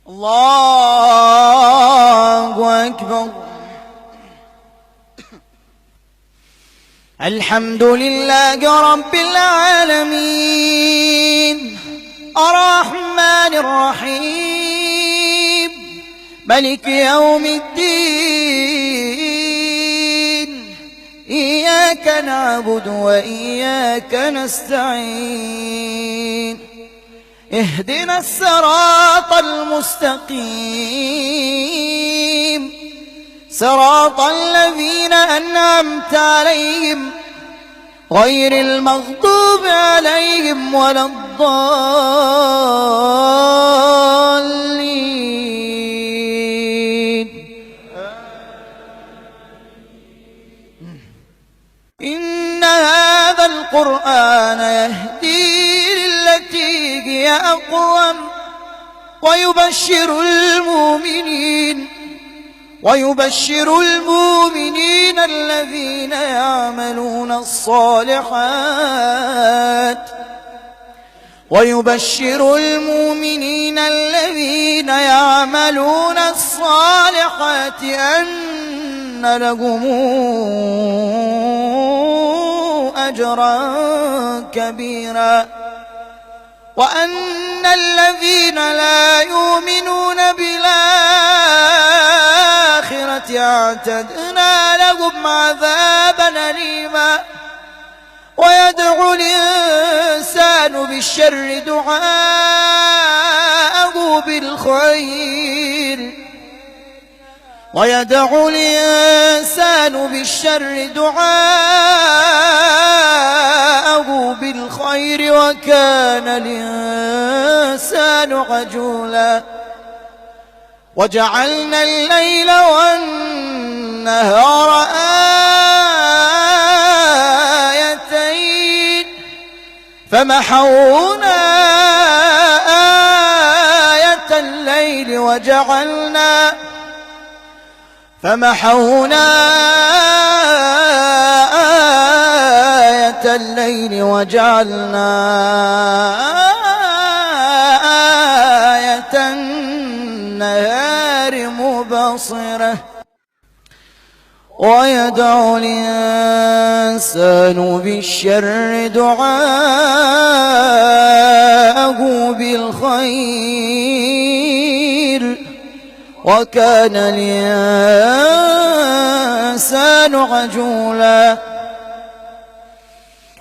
الله أكبر. الحمد لله رب العالمين الرحمن الرحيم ملك يوم الدين إياك نعبد وإياك نستعين اهدنا الصراط المستقيم صراط الذين أنعمت عليهم غير المغضوب عليهم ولا الضالين. إن هذا القرآن يهدي للتي هي أقوم ويبشر المؤمنين الذين يعملون الصالحات أن لهم أجرا كبيرا وأن الذين لا يؤمنون بالآخرة اعتدنا لهم عذابا أليما. ويدعو الإنسان بالشر دعاءه بالخير وكان الإنسان عجولا. وجعلنا الليل والنهار آيتين فمحونا آية الليل وجعلنا آية النهار مبصرة. ويدعو الإنسان بالشر دعاءه بالخير وكان الإنسان عجولا.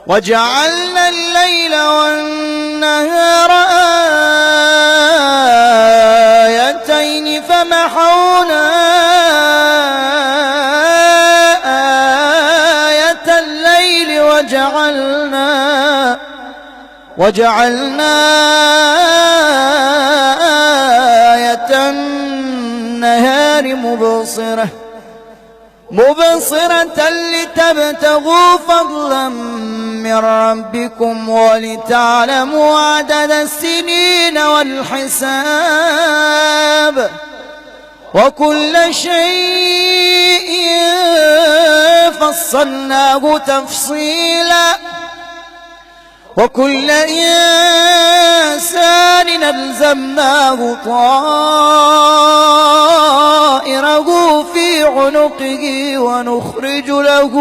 وجعلنا الليل والنهار آيتين فمحونا آية الليل وجعلنا آية النهار مبصرة لتبتغوا فضلا من ربكم ولتعلموا عدد السنين والحساب وكل شيء فصلناه تفصيلا. وكل إنسان ألزمناه طائره في عنقه ونخرج له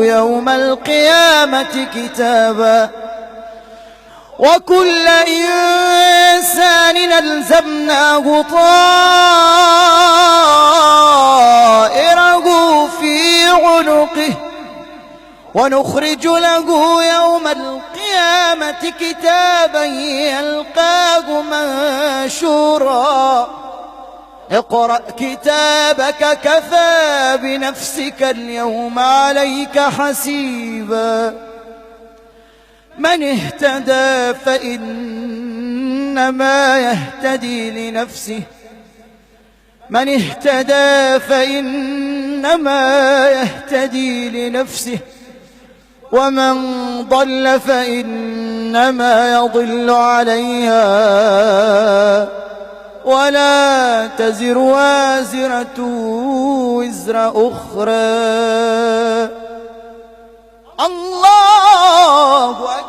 يوم القيامة كتابا. وكل إنسان ألزمناه طائره في عنقه ونخرج له يوم القيامة كتابا يلقاه منشورا. اقرأ كتابك كفى بنفسك اليوم عليك حسيبا. من اهتدى فإنما يهتدي لنفسه ومن ضل فإنما يضل عليها ولا تزر وازرة وزر أخرى. الله أكبر.